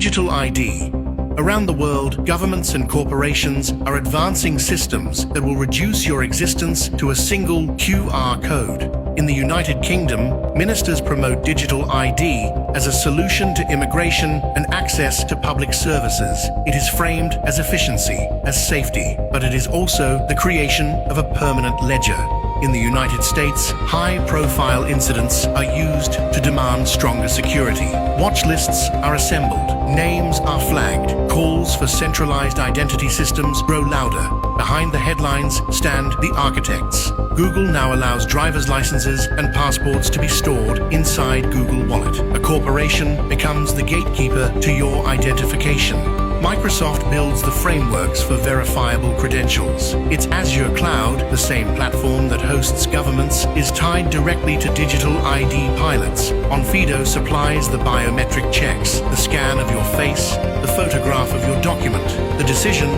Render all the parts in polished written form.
Digital ID. Around the world, governments and corporations are advancing systems that will reduce your existence to a single QR code. In the United Kingdom, ministers promote digital ID as a solution to immigration and access to public services. It is framed as efficiency, as safety, but it is also the creation of a permanent ledger. In the United States, high-profile incidents are used to demand stronger security. Watch lists are assembled, names are flagged, calls for centralized identity systems grow louder. Behind the headlines stand the architects. Google now allows driver's licenses and passports to be stored inside Google Wallet. A corporation becomes the gatekeeper to your identification. Microsoft builds the frameworks for verifiable credentials. Its Azure Cloud, the same platform that hosts governments, is tied directly to digital ID pilots. Onfido supplies the biometric checks, the scan of your face, the photograph of your document, the decision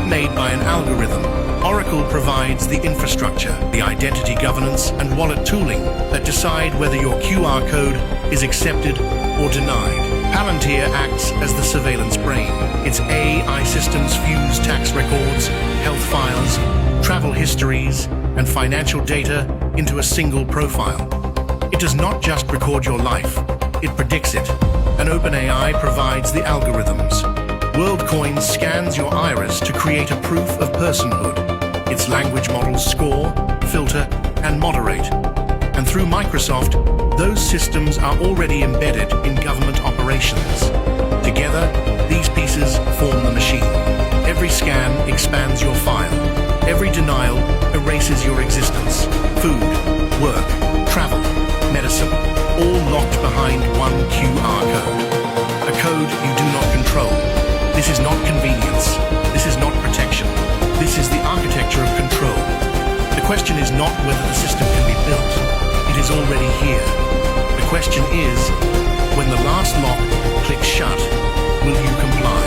made by an algorithm. Oracle provides the infrastructure, the identity governance and wallet tooling that decide whether your QR code is accepted or denied. Palantir acts as the surveillance brain. Its AI systems fuse tax records, health files, travel histories, and financial data into a single profile. It does not just record your life, it predicts it. And OpenAI provides the algorithms. WorldCoin scans your iris to create a proof of personhood. Its language models score, filter, and moderate. And through Microsoft, those systems are already embedded in government operations. Together, these pieces form the machine. Every scan expands your file. Every denial erases your existence. Food, work, travel, medicine, all locked behind one QR code. A code you do not control. This is not convenience. This is not protection. This is the architecture of control. The question is not whether the system can be built. It is already here. The question is, when the last lock clicks shut, will you comply?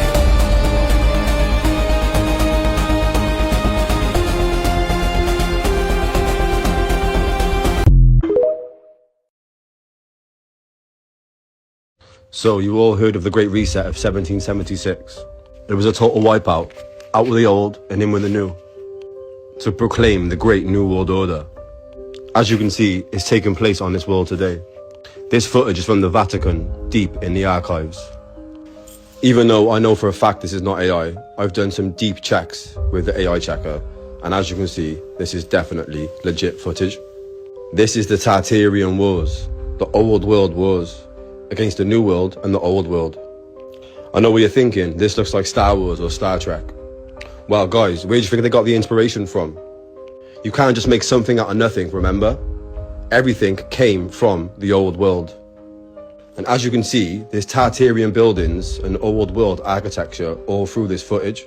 So you all heard of the Great Reset of 1776. It was a total wipeout, out with the old and in with the new, to proclaim the great New World Order. As you can see, it's taking place on this world today. This footage is from the Vatican, deep in the archives. Even though I know for a fact this is not AI, I've done some deep checks with the AI checker, and as you can see, this is definitely legit footage. This is the Tartarian Wars, the old world wars, against the new world and the old world. I know what you're thinking, this looks like Star Wars or Star Trek. Well guys, where do you think they got the inspiration from? You can't just make something out of nothing, remember? Everything came from the old world. And as you can see, there's Tartarian buildings and old world architecture all through this footage.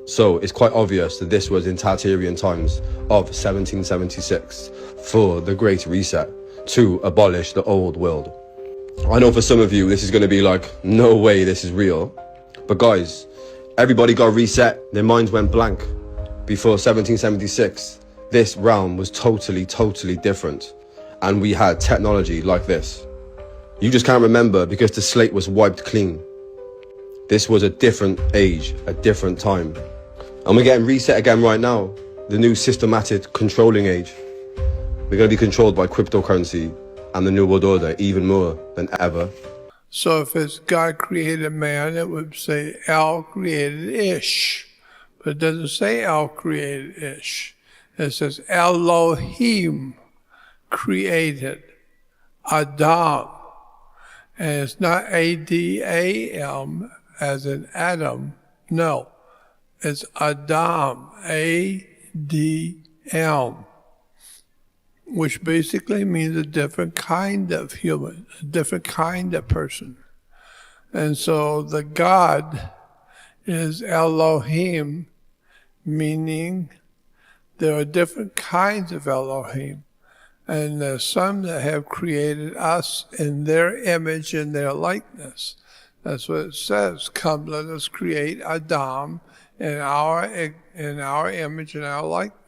So it's quite obvious that this was in Tartarian times of 1776 for the Great Reset to abolish the old world. I know for some of you this is going to be like, no way this is real. But guys, everybody got reset, their minds went blank. Before 1776, this realm was totally different. And we had technology like this. You just can't remember because the slate was wiped clean. This was a different age, a different time. And we're getting reset again right now. The new systematic controlling age. We're going to be controlled by cryptocurrency and the New World Order even more than ever. So if it's God created man, it would say El created Ish. But it doesn't say El created Ish. It says Elohim created Adam. And it's not A-D-A-M as in Adam. No, it's Adam, A-D-M, which basically means a different kind of human, a different kind of person. And so the God is Elohim, meaning there are different kinds of Elohim. And there's some that have created us in their image and their likeness. That's what it says. Come, let us create Adam in our image and our likeness.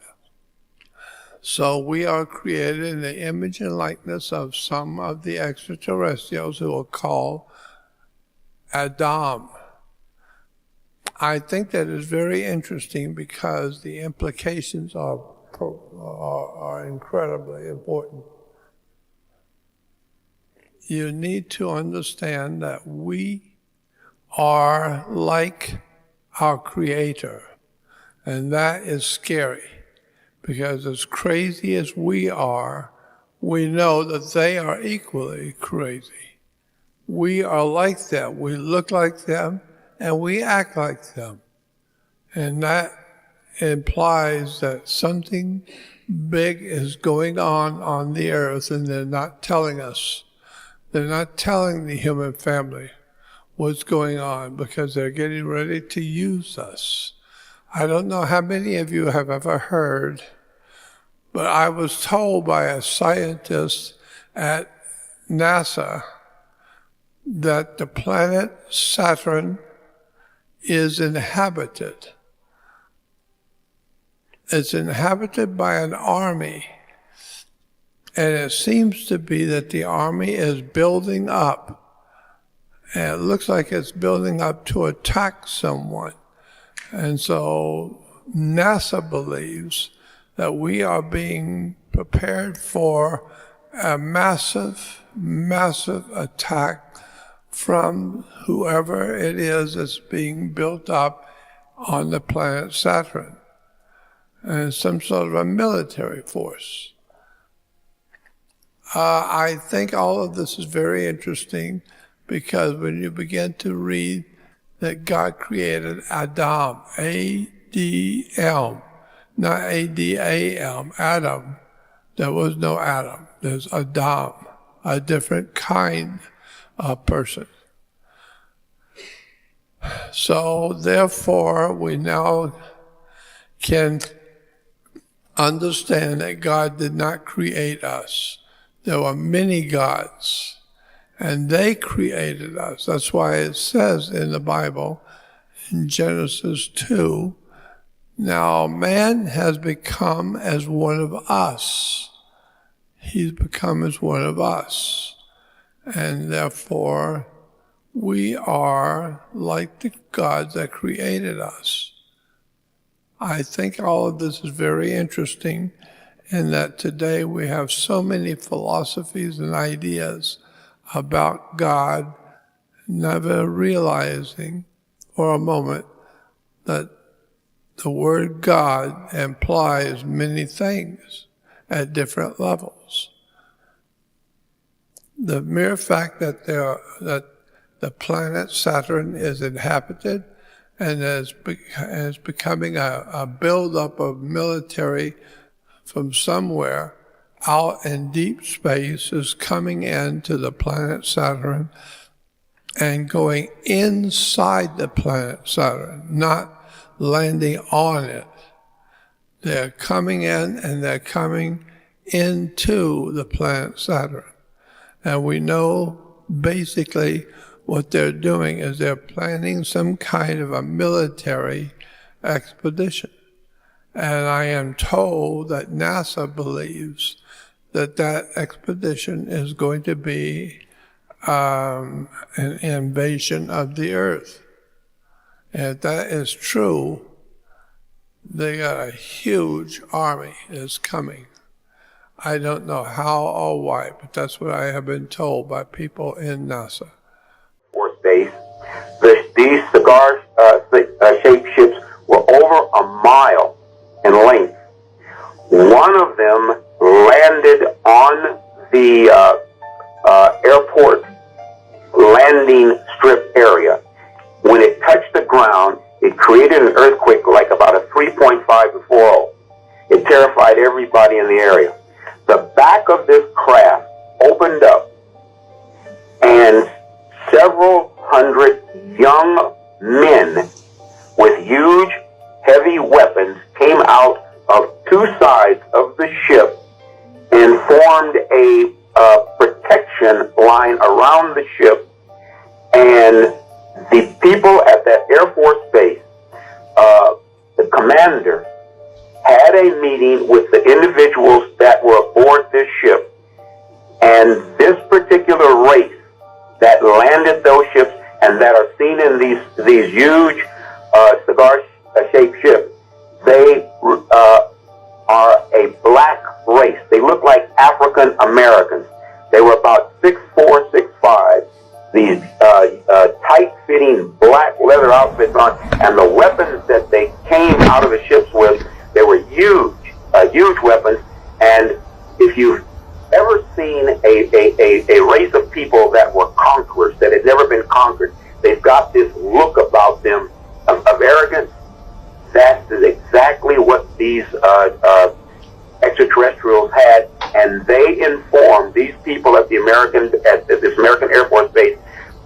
So we are created in the image and likeness of some of the extraterrestrials who are called Adam. I think that is very interesting because the implications are incredibly important. You need to understand that we are like our Creator, and that is scary because as crazy as we are, we know that they are equally crazy. We are like them. We look like them, and we act like them. And that implies that something big is going on the earth, and they're not telling us. They're not telling the human family what's going on because they're getting ready to use us. I don't know how many of you have ever heard, but I was told by a scientist at NASA that the planet Saturn is inhabited. It's inhabited by an army, and it seems to be that the army is building up, and it looks like it's building up to attack someone. And so NASA believes that we are being prepared for a massive, massive attack from whoever it is that's being built up on the planet Saturn, and some sort of a military force. I think all of this is very interesting because when you begin to read that God created Adam, A-D-M, not A-D-A-M, Adam. There was no Adam. There's Adam, a different kind of person. So therefore, we now can understand that God did not create us. There were many gods, and they created us. That's why it says in the Bible, in Genesis 2, now man has become as one of us. He's become as one of us. And therefore, we are like the gods that created us. I think all of this is very interesting in that today we have so many philosophies and ideas about God, never realizing for a moment that the word God implies many things at different levels. The mere fact that the planet Saturn is inhabited and is becoming a buildup of military from somewhere out in deep space is coming into the planet Saturn and going inside the planet Saturn, not landing on it. They're coming in and they're coming into the planet Saturn. And we know basically what they're doing is they're planning some kind of a military expedition. And I am told that NASA believes that that expedition is going to be an invasion of the earth. And if that is true, they got a huge army is coming. I don't know how or why, but that's what I have been told by people in NASA. Force Base. These cigar-shaped ships were over a mile in length. One of them landed on the airport landing strip area. When it touched the ground, it created an earthquake like about a 3.5 to 4. It terrified everybody in the area. The back of this craft opened up, and several hundred young men with huge, heavy weapons came out of two sides of the ship and formed a protection line around the ship. And the people at that Air Force base, the commander, had a meeting with the individuals that were aboard this ship. And this particular race that landed those ships and that are these huge cigar-shaped ships, they are a black race. They look like African Americans. They were about 6'4", 6'5", these tight-fitting black leather outfits on, and the weapons that they came out of the ships with, they were huge weapons. And if you've ever seen a race of people that were conquerors, that had never been conquered, they've got this look about them of arrogance. That is exactly what these extraterrestrials had, and they informed these people at this American Air Force base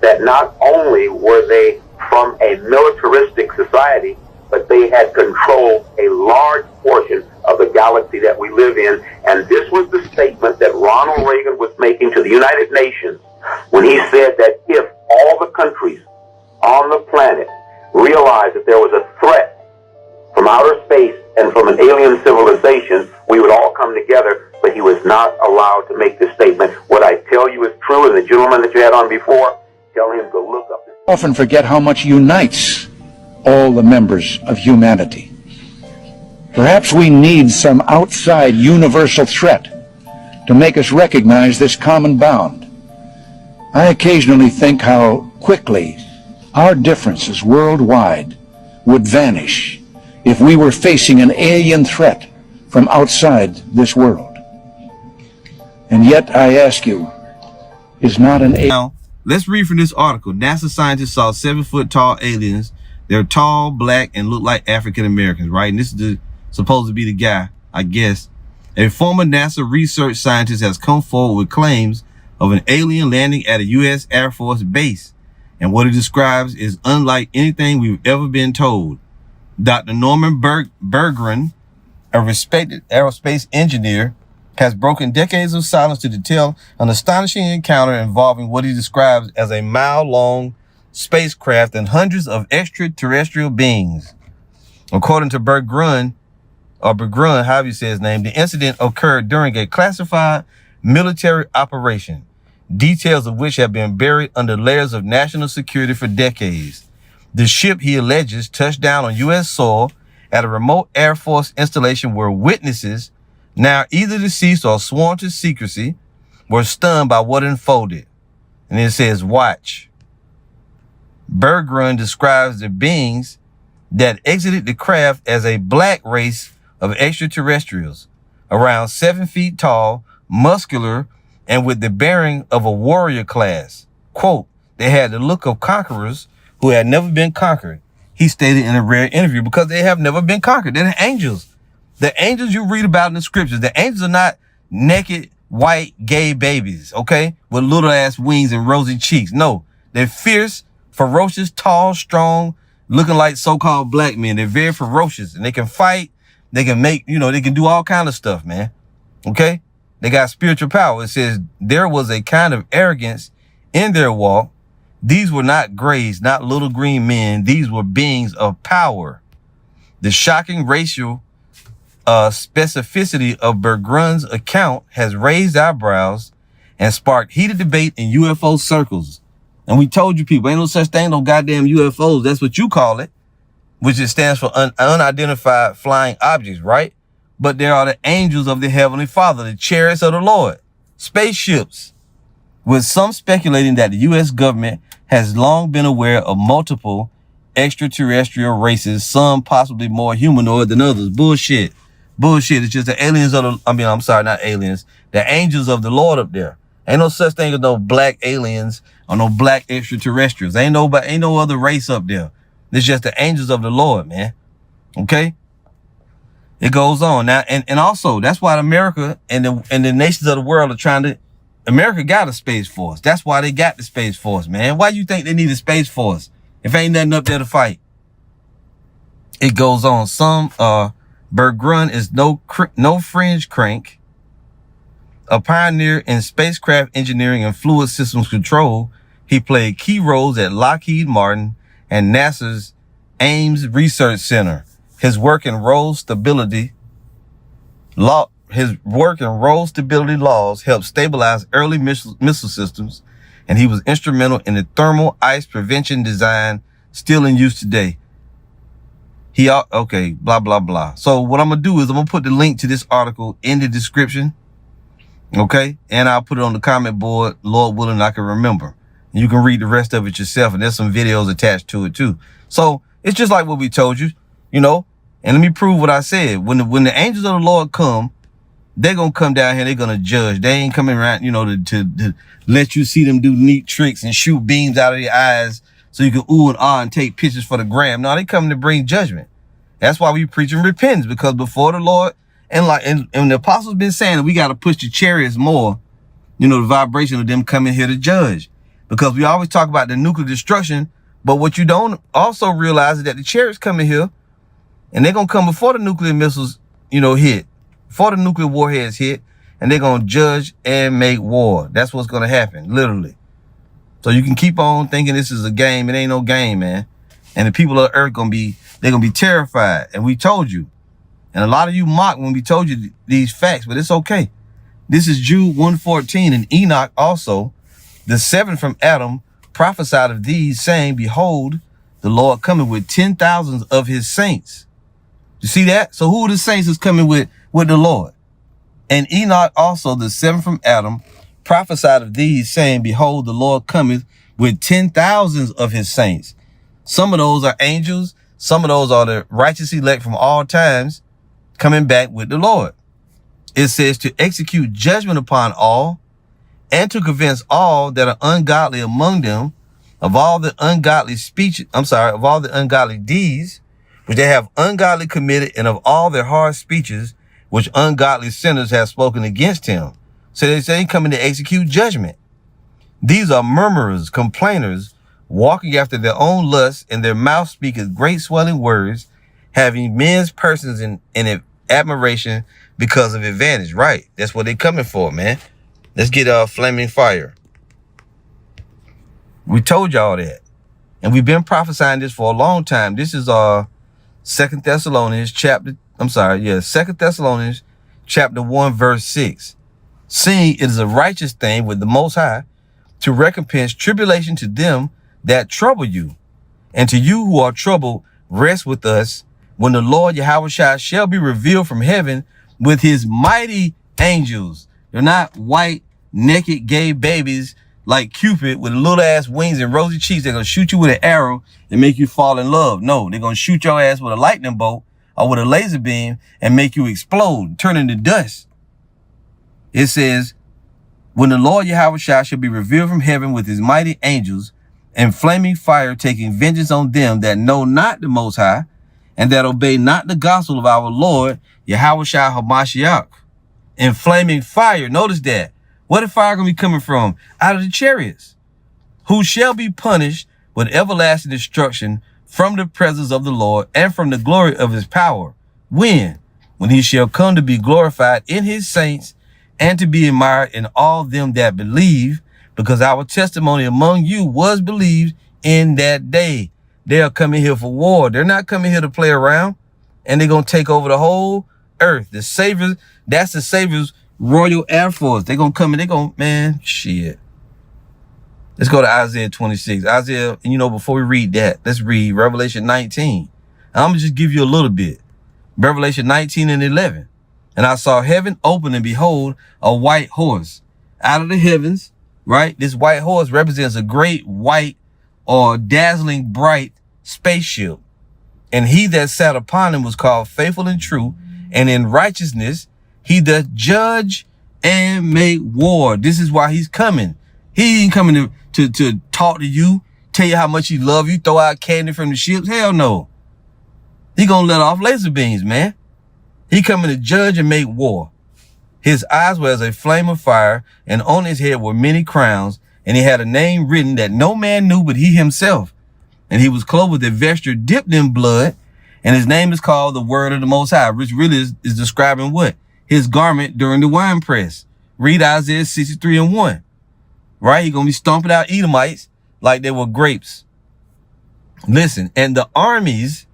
that not only were they from a militaristic society, but they had controlled a large portion of the galaxy that we live in. And this was the statement that Ronald Reagan was making to the United Nations when he said that if all the countries on the planet realized that there was a threat from outer space and from an alien civilization, we would all come together. But he was not allowed to make this statement. What I tell you is true, and the gentleman that you had on before, tell him to look up this. Often forget how much unites all the members of humanity. Perhaps we need some outside universal threat to make us recognize this common bound. I occasionally think how quickly our differences worldwide would vanish if we were facing an alien threat from outside this world. And yet, I ask you, is not an alien... Now, let's read from this article. NASA scientists saw 7-foot-tall aliens. They're tall, black, and look like African Americans, right? And this is supposed to be the guy, I guess. A former NASA research scientist has come forward with claims of an alien landing at a U.S. Air Force base. And what he describes is unlike anything we've ever been told. Dr. Norman Berggren, a respected aerospace engineer, has broken decades of silence to detail an astonishing encounter involving what he describes as a mile-long spacecraft and hundreds of extraterrestrial beings. According to Berggren, however you say his name, the incident occurred during a classified military operation, details of which have been buried under layers of national security for decades. The ship, he alleges, touched down on U.S. soil at a remote Air Force installation where witnesses, now either deceased or sworn to secrecy, were stunned by what unfolded. And it says, watch. Berggren describes the beings that exited the craft as a black race of extraterrestrials, around 7 feet tall, muscular, and with the bearing of a warrior class. Quote, they had the look of conquerors who had never been conquered, he stated in a rare interview, because they have never been conquered. They're the angels. The angels you read about in the scriptures, the angels are not naked, white, gay babies, okay? With little ass wings and rosy cheeks. No, they're fierce, ferocious, tall, strong, looking like so-called black men. They're very ferocious, and they can fight. They can make, they can do all kind of stuff, man. Okay? They got spiritual power. It says there was a kind of arrogance in their walk. These were not grays, not little green men. These were beings of power. The shocking racial specificity of Berggren's account has raised eyebrows and sparked heated debate in UFO circles. And we told you people, ain't no such thing, no goddamn UFOs. That's what you call it, which it stands for unidentified flying objects, right? But there are the angels of the Heavenly Father, the chariots of the Lord, spaceships, with some speculating that the U.S. government has long been aware of multiple extraterrestrial races, some possibly more humanoid than others. Bullshit. Bullshit. It's just the aliens of not aliens, the angels of the Lord up there. Ain't no such thing as no black aliens or no black extraterrestrials. Ain't no other race up there. It's just the angels of the Lord, man. Okay? It goes on. Now, and also, that's why America and the nations of the world are trying to... America got a space force. That's why they got the space force, man. Why you think they need a space force if ain't nothing up there to fight? It goes on. Berggren is no fringe crank, a pioneer in spacecraft engineering and fluid systems control. He played key roles at Lockheed Martin and NASA's Ames Research Center. His work in role stability laws helped stabilize early missile systems, and he was instrumental in the thermal ice prevention design still in use today. Okay, blah, blah, blah. So what I'm going to do is I'm going to put the link to this article in the description. Okay. And I'll put it on the comment board, Lord willing, I can remember. And you can read the rest of it yourself. And there's some videos attached to it too. So it's just like what we told you, you know, and let me prove what I said. When the angels of the Lord come, they're going to come down here. They're going to judge. They ain't coming around, you know, to let you see them do neat tricks and shoot beams out of their eyes so you can ooh and ah and take pictures for the gram. No, they come to bring judgment. That's why we preaching repentance, because before the Lord, and the apostles been saying that we got to push the chariots more, you know, the vibration of them coming here to judge, because we always talk about the nuclear destruction. But what you don't also realize is that the chariots coming here, and they're going to come before the nuclear missiles, you know, hit, before the nuclear warheads hit, and they're going to judge and make war. That's what's going to happen, literally. So you can keep on thinking this is a game. It ain't no game, man. And the people of the earth they're going to be terrified. And we told you. And a lot of you mocked when we told you these facts, but it's okay. This is Jude 1:14. And Enoch also, the seventh from Adam, prophesied of these, saying, behold, the Lord coming with 10,000s of his saints. You see that? So who are the saints is coming with the Lord? And Enoch also, the seventh from Adam, prophesied of these, saying, behold, the Lord cometh with 10,000s of his saints. Some of those are angels. Some of those are the righteous elect from all times coming back with the Lord. It says to execute judgment upon all and to convince all that are ungodly among them of all the ungodly of all the ungodly deeds which they have ungodly committed, and of all their hard speeches which ungodly sinners have spoken against him. So they say coming to execute judgment. These are murmurers, complainers, walking after their own lusts, and their mouth speaketh great swelling words, having men's persons in admiration because of advantage. Right. That's what they coming for, man. Let's get flaming fire. We told y'all that. And we've been prophesying this for a long time. This is 2 Thessalonians chapter 1, verse 6. Seeing it is a righteous thing with the Most High to recompense tribulation to them that trouble you, and to you who are troubled, rest with us when the Lord Yahushua shall be revealed from heaven with his mighty angels. They're not white, naked, gay babies like Cupid with little ass wings and rosy cheeks. They're going to shoot you with an arrow and make you fall in love. No, they're going to shoot your ass with a lightning bolt or with a laser beam and make you explode, turn into dust. It says, when the Lord Yahushua shall be revealed from heaven with his mighty angels and flaming fire, taking vengeance on them that know not the Most High and that obey not the gospel of our Lord Yahushua HaMashiach. And flaming fire, notice that. Where the fire going to be coming from? Out of the chariots. Who shall be punished with everlasting destruction from the presence of the Lord and from the glory of his power. When? When he shall come to be glorified in his saints and to be admired in all them that believe, because our testimony among you was believed in that day. They are coming here for war. They're not coming here to play around, and they're going to take over the whole earth. The Savior, that's the Savior's Royal Air Force. They're going to come and they're going, man, shit. Let's go to Isaiah 26. Isaiah, you know, before we read that, let's read Revelation 19. I'm going to just give you a little bit. Revelation 19 and 11. And I saw heaven open, and behold, a white horse out of the heavens, right? This white horse represents a great white or dazzling bright spaceship. And he that sat upon him was called Faithful and True, and in righteousness he doth judge and make war. This is why he's coming. He ain't coming to talk to you, tell you how much he love you, throw out candy from the ships. Hell no. He gonna let off laser beams, man. He coming to judge and make war. His eyes were as a flame of fire, and on his head were many crowns, and he had a name written that no man knew but he himself. And he was clothed with a vesture dipped in blood, and his name is called the Word of the Most High, which really is describing what? His garment during the winepress. Read Isaiah 63 and 1. Right? He's going to be stomping out Edomites like they were grapes. Listen, and the armies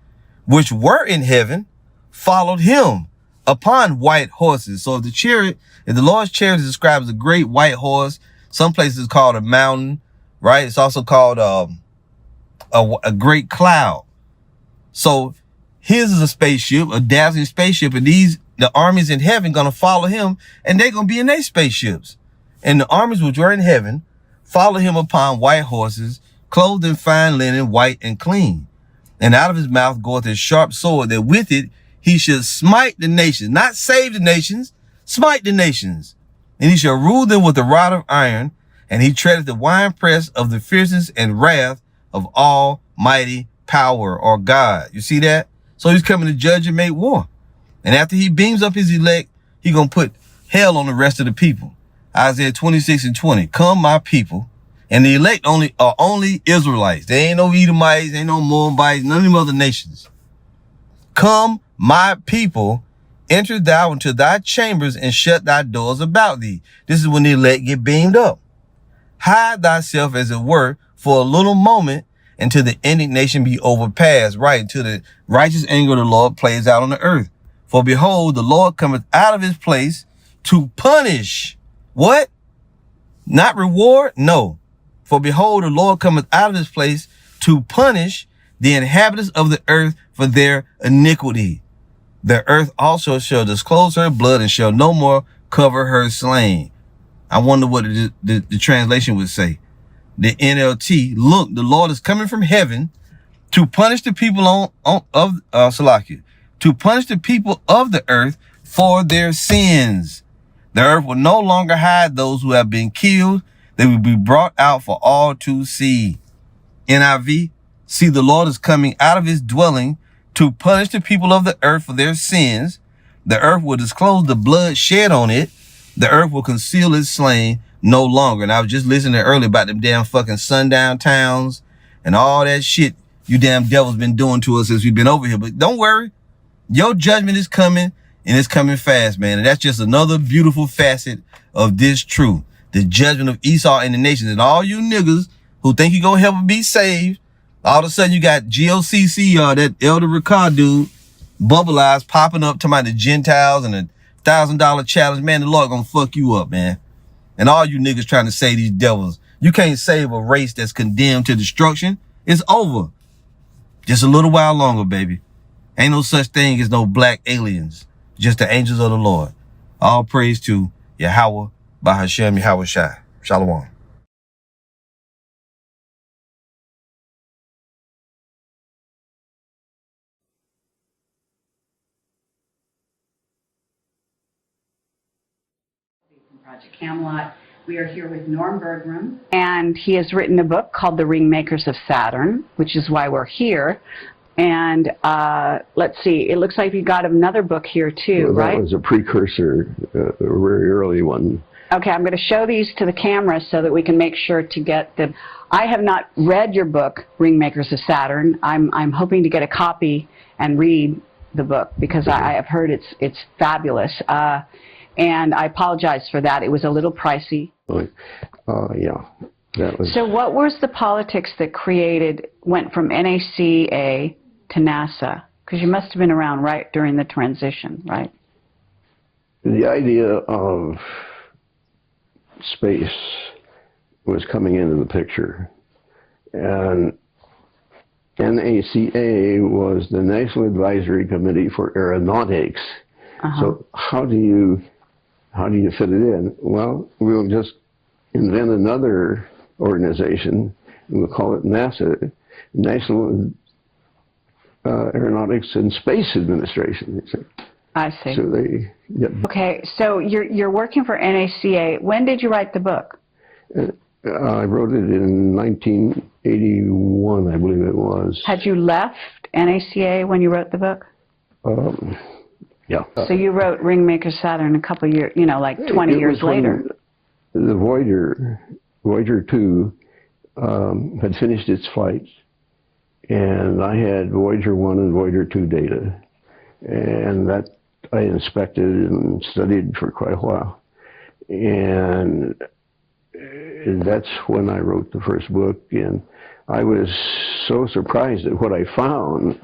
which were in heaven followed him upon white horses. So if the Lord's chariot describes a great white horse, some places it's called a mountain, right? It's also called a great cloud. So his is a spaceship, a dazzling spaceship, and the armies in heaven gonna follow him, and they're gonna be in their spaceships. And the armies which were in heaven follow him upon white horses, clothed in fine linen, white and clean. And out of his mouth goeth a sharp sword, that with it he shall smite the nations, not save the nations, smite the nations. And he shall rule them with a rod of iron, and he treadeth the winepress of the fierceness and wrath of almighty power, or God. You see that? So he's coming to judge and make war. And after he beams up his elect, he gonna put hell on the rest of the people. Isaiah 26:20. Come, my people. And the elect are only Israelites. There ain't no Edomites, ain't no Moabites, none of them other nations. Come, my people, enter thou into thy chambers and shut thy doors about thee. This is when the elect get beamed up. Hide thyself, as it were, for a little moment, until the indignation be overpassed, right, until the righteous anger of the Lord plays out on the earth. For behold, the Lord cometh out of his place to punish. What? Not reward? No. For behold, the Lord cometh out of his place to punish the inhabitants of the earth for their iniquity. The earth also shall disclose her blood and shall no more cover her slain. I wonder what the translation would say. The NLT, look, the Lord is coming from heaven to punish the people of Salakia, to punish the people of the earth for their sins. The earth will no longer hide those who have been killed. They will be brought out for all to see. NIV, see, the Lord is coming out of his dwelling to punish the people of the earth for their sins. The earth will disclose the blood shed on it. The earth will conceal its slain no longer. And I was just listening earlier about them damn fucking sundown towns and all that shit you damn devils been doing to us since we've been over here. But don't worry, your judgment is coming, and it's coming fast, man. And that's just another beautiful facet of this truth. The judgment of Esau and the nations. And all you niggas who think you gonna help them be saved, all of a sudden you got GOCC, that Elder Ricard dude, bubble eyes popping up talking about the Gentiles and the $1,000 challenge. Man, the Lord gonna fuck you up, man. And all you niggas trying to say these devils, you can't save a race that's condemned to destruction. It's over. Just a little while longer, baby. Ain't no such thing as no black aliens. Just the angels of the Lord. All praise to Yahweh, Bahashem, Yahweh Shai. Shalom. Project Camelot. We are here with Norm Bergram, and he has written a book called The Ringmakers of Saturn, which is why we're here. And let's see, it looks like you got another book here too, well, right? That was a precursor, a very early one. Okay, I'm going to show these to the camera so that we can make sure to get the... I have not read your book, Ringmakers of Saturn. I'm hoping to get a copy and read the book because I have heard it's fabulous. And I apologize for that. It was a little pricey. Yeah. That was... So what was the politics that went from NACA to NASA? Because you must have been around right during the transition, right? The idea of space was coming into the picture. And NACA was the National Advisory Committee for Aeronautics. So how do you fit it in? Well, we'll just invent another organization, and we'll call it NASA, National Aeronautics and Space Administration. I see. So they, yeah. Okay, so you're working for NACA. When did you write the book? I wrote it in 1981, I believe it was. Had you left NACA when you wrote the book? Yeah. So you wrote Ringmaker Saturn a couple years, like 20 years later. The Voyager 2 had finished its flight, and I had Voyager 1 and Voyager 2 data, and that I inspected and studied for quite a while. And that's when I wrote the first book, and I was so surprised at what I found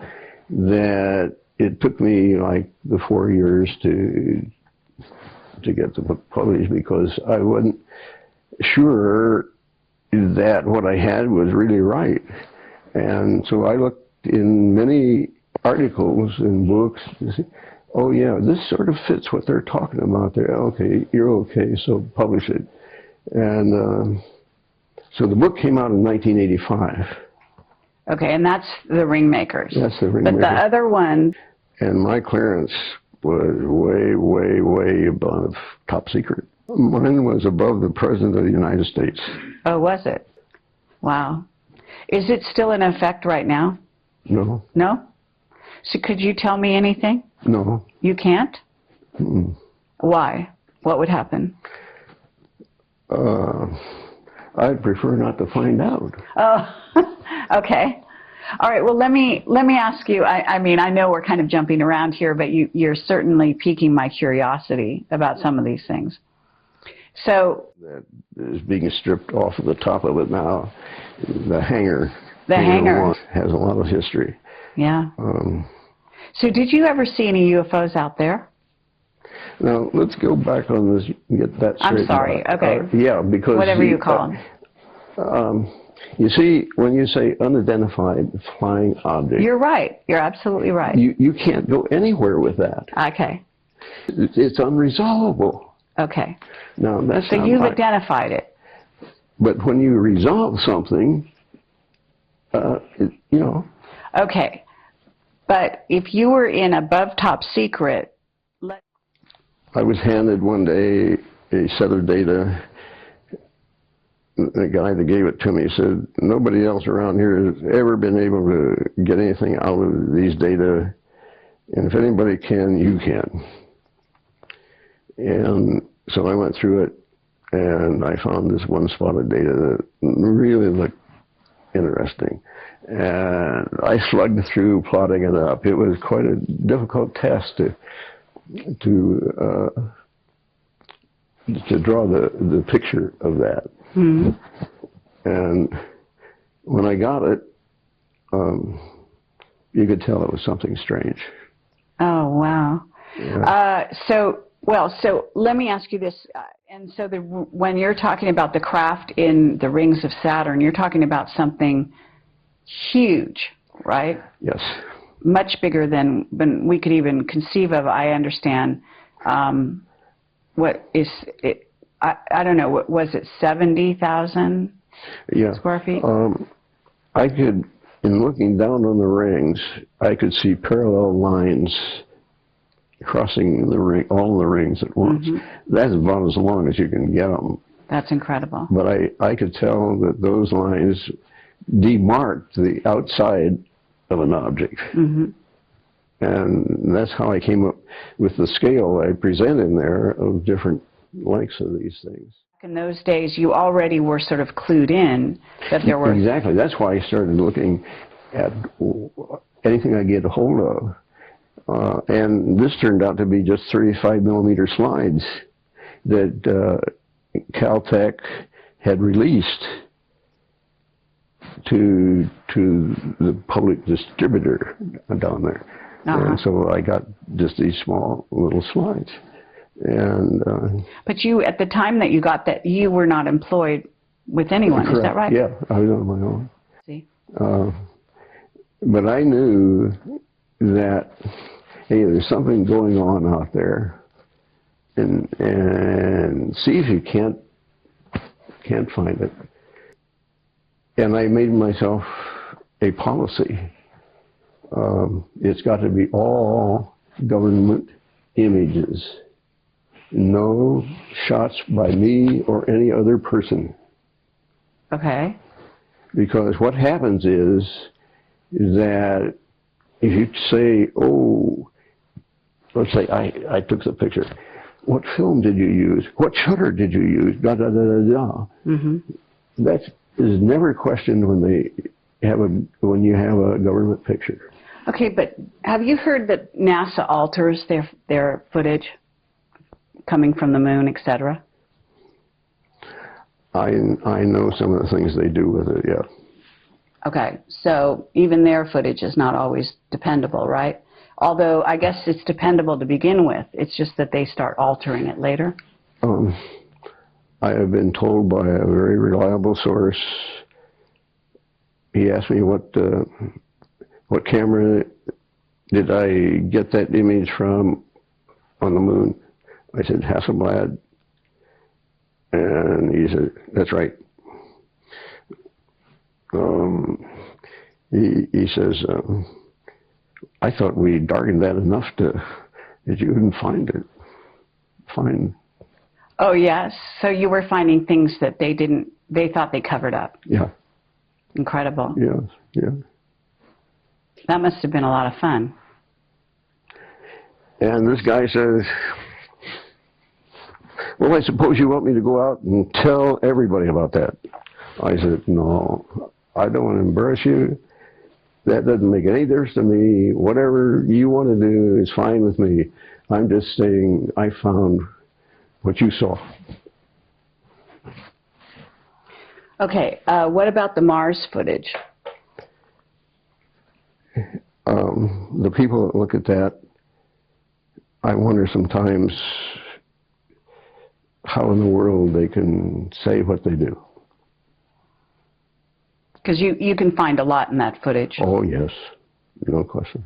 that it took me like the 4 years to get the book published, because I wasn't sure that what I had was really right. And so I looked in many articles and books to see, oh yeah, this sort of fits what they're talking about there. Okay, you're okay, so publish it. And so the book came out in 1985. Okay, and that's the Ringmakers. That's the Ringmakers. But the other one, And my clearance was way, way, way above top secret. Mine was above the President of the United States. oh, was it? Wow. Is it still in effect right now? No, No? So could you tell me anything? no. You can't? Mm-mm. Why? What would happen? I'd prefer not to find out. Oh, okay. All right. Well, let me ask you. I mean, I know we're kind of jumping around here, but you're certainly piquing my curiosity about some of these things. So That is being stripped off of the top of it now. The hangar. The hangar. one has a lot of history. yeah. So did you ever see any UFOs out there? Now let's go back on this. And get that straight. I'm sorry. Okay. Yeah, because Whatever you call them. You see, when you say unidentified flying object, You're right. You're absolutely right. you can't go anywhere with that. Okay. It's unresolvable. Okay. Now that's So not you've my- identified it. But when you resolve something, you know, Okay. But if you were in above top secret, I was handed one day a set of data. The guy that gave it to me said, nobody else around here has ever been able to get anything out of these data, and if anybody can, you can. And so I went through it, and I found this one spot of data that really looked interesting. And I slugged through plotting it up. It was quite a difficult task to draw the picture of that. hmm. And when I got it, you could tell it was something strange. Oh, wow. Yeah. So let me ask you this. And so when you're talking about the craft in the rings of Saturn, you're talking about something huge, right? Yes. Much bigger than we could even conceive of, I understand. What is it? I don't know. What was it? 70,000 Yeah. square feet? I could, in looking down on the rings, I could see parallel lines crossing the ring, all the rings at once. Mm-hmm. That's about as long as you can get them. That's incredible. But I could tell that those lines demarked the outside of an object. Mm-hmm. And that's how I came up with the scale I present in there of different lengths of these things. In those days, you already were sort of clued in that there were... Exactly. That's why I started looking at anything I get a hold of. And this turned out to be just 35 millimeter slides that Caltech had released to the public distributor down there. And so I got just these small little slides. And But you, at the time that you got that, you were not employed with anyone, correct. Is that right? Yeah, I was on my own. See? But I knew that, hey, there's something going on out there, and see if you can't find it. And I made myself a policy. It's got to be all government images. No shots by me or any other person. Okay. Because what happens is that if you say, oh, let's say I took the picture. What film did you use? What shutter did you use? Da da da da da. Mm-hmm. That is never questioned when you have a government picture. Okay, but have you heard that NASA alters their footage coming from the moon, etc.? I know some of the things they do with it, yeah. Okay, so even their footage is not always dependable, right? Although I guess it's dependable to begin with. It's just that they start altering it later. I have been told by a very reliable source he asked me what camera did I get that image from on the moon. I said, Hasselblad. And he said, that's right. He says, I thought we darkened that enough that you wouldn't find it. Oh, yes. So you were finding things that they thought they covered up. Yeah. Incredible. Yeah, yeah. That must have been a lot of fun. And this guy says, well, I suppose you want me to go out and tell everybody about that. I said, no, I don't want to embarrass you. That doesn't make any difference to me. Whatever you want to do is fine with me. I'm just saying I found what you saw. Okay, what about the Mars footage? The people that look at that, I wonder sometimes how in the world they can say what they do. Because you can find a lot in that footage. Oh, yes. No question.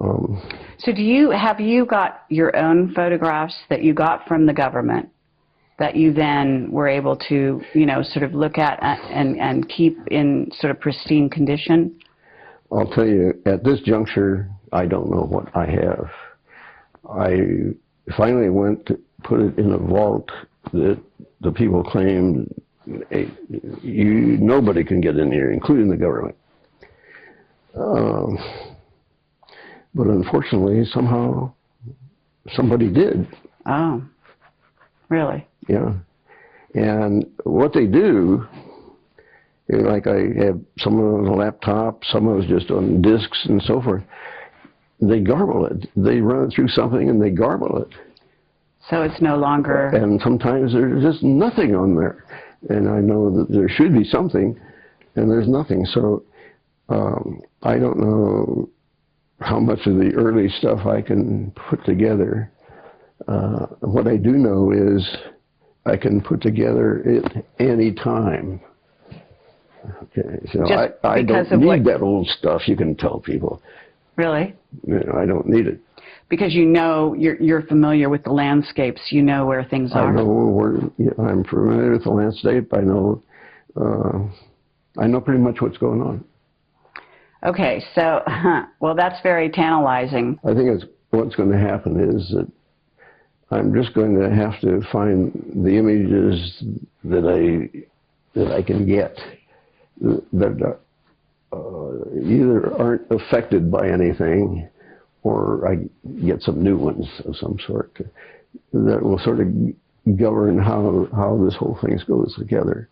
So have you got your own photographs that you got from the government that you then were able to, sort of look at and keep in sort of pristine condition? I'll tell you, at this juncture, I don't know what I have. I finally went to put it in a vault that the people claimed nobody can get in here, including the government. But unfortunately, somehow, somebody did. Oh, really? Yeah. And what they do, like I have some of it on a laptop, some of it's just on discs and so forth, they garble it. They run it through something and they garble it. So it's no longer... And sometimes there's just nothing on there. And I know that there should be something, and there's nothing. So I don't know how much of the early stuff I can put together. What I do know is I can put together at any time. Okay, so I don't need that old stuff, you can tell people. Really? I don't need it. Because you're familiar with the landscapes, you know where things are. I know where, I'm familiar with the landscape. I know pretty much what's going on. Okay, so, well, that's very tantalizing. I think what's going to happen is that I'm just going to have to find the images that I can get that either aren't affected by anything, or I get some new ones of some sort that will sort of govern how this whole thing goes together.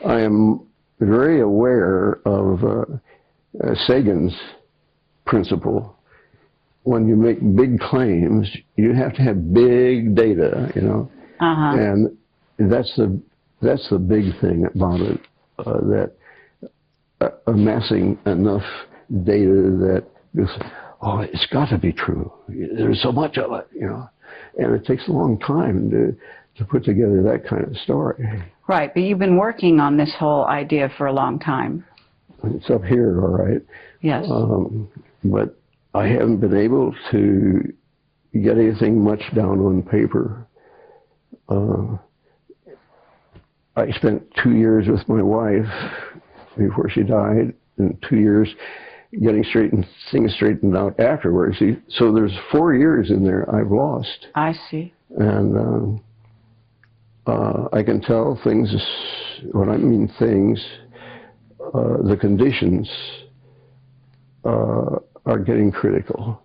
I am very aware of Sagan's principle. When you make big claims, you have to have big data, and that's the big thing about it, that amassing enough data that it's got to be true. There's so much of it, and it takes a long time to put together that kind of story. Right, but you've been working on this whole idea for a long time. It's up here, all right. Yes. But I haven't been able to get anything much down on paper. I spent 2 years with my wife before she died, and 2 years getting things straightened out afterwards. So there's 4 years in there I've lost. I see. And I can tell things, when I mean things, the conditions are getting critical.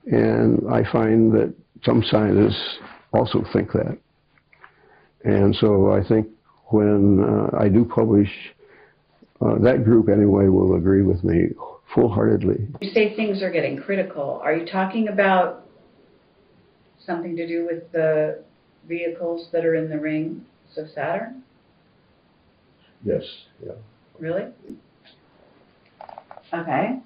And I find that some scientists also think that. And so I think when I do publish, that group anyway will agree with me full-heartedly. You say things are getting critical. Are you talking about something to do with the vehicles that are in the rings of Saturn? Yes, yeah. Really? Okay.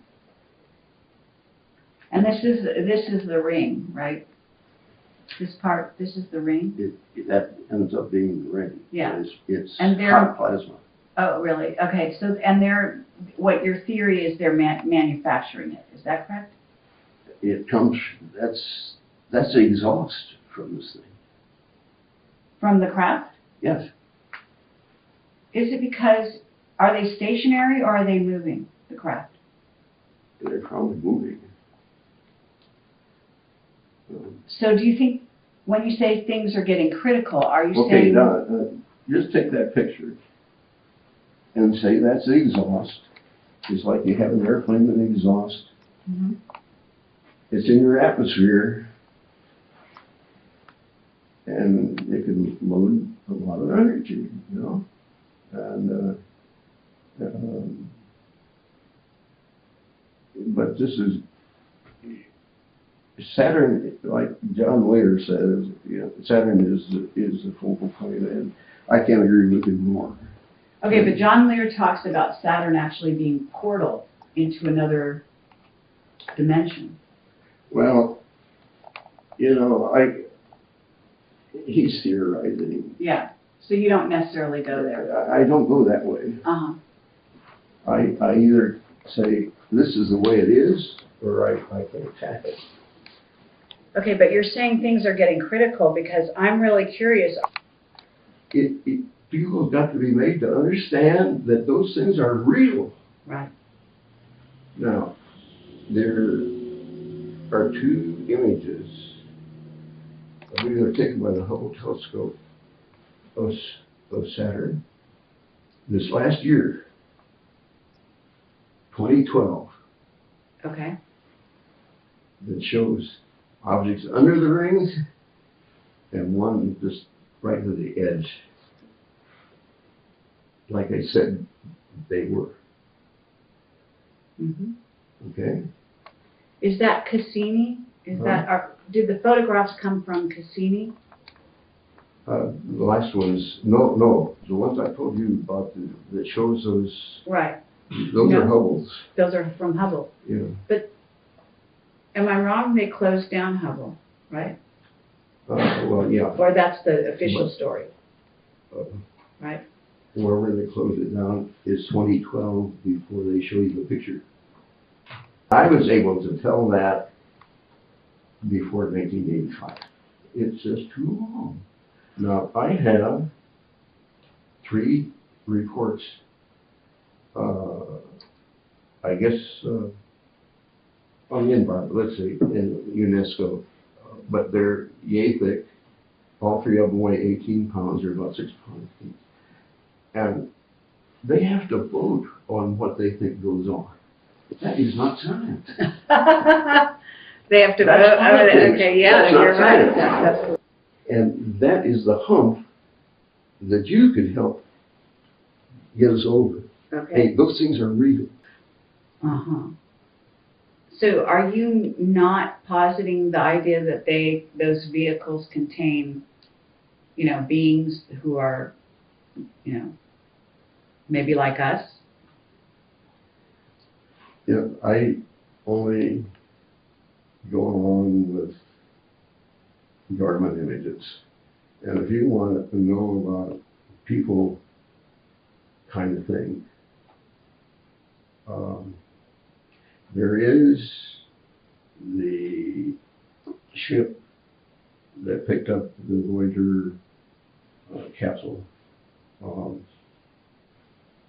And this is the ring, right? This is the ring? That ends up being the ring. Yeah. It's and hot plasma. Oh, really? Okay. So, and what your theory is, they're manufacturing it. Is that correct? It comes, that's the exhaust from this thing. From the craft? Yes, Is it because, are they stationary or are they moving, the craft? they're probably moving. So do you think, when you say things are getting critical, are you Okay, saying? Don, just take that picture and say that's the exhaust. It's like you have an airplane with an exhaust. Mhm. It's in your atmosphere, and it can load a lot of energy, you know? And, but this is, Saturn, like John Lear says, you know, Saturn is the focal point, and I can't agree with him more. Okay, but John Lear talks about Saturn actually being portal into another dimension. Well, you know, he's theorizing. Yeah. So you don't necessarily go there. I don't go that way. Uh-huh. I either say this is the way it is, or I can attack it. Okay, but you're saying things are getting critical because I'm really curious. People have got to be made to understand that those things are real. Right. Now, there are two images. I believe they're taken by the Hubble telescope of Saturn this last year, 2012, Okay. that shows objects under the rings and one just right to the edge. Like I said, they were. Mm-hmm. Okay? Is that Cassini? Did the photographs come from Cassini? The last one's, no, the ones I told you about that shows those, Right. those No. are Hubble's. Those are from Hubble. Yeah. Am I wrong? They closed down Hubble, right? Well, yeah. Or that's the official story, Uh, right? Wherever they closed it down is 2012 before they show you the picture. I was able to tell that before 1985. It's just too long. Now, I have 3 reports, I guess, on the environment, let's say, in UNESCO, but they're yay thick. All 3 of them weigh 18 pounds, or about 6 pounds each. And they have to vote on what they think goes on. That is not science. They have to That's vote. politics. Okay, yeah, That's not you're right. science. And that is the hump that you could help get us over. Okay. Hey, those things are real. Uh-huh. So are you not positing the idea that those vehicles contain, beings who are, maybe like us? Yeah, I only go along with government images. And if you want to know about people kind of thing, there is the ship that picked up the Voyager capsule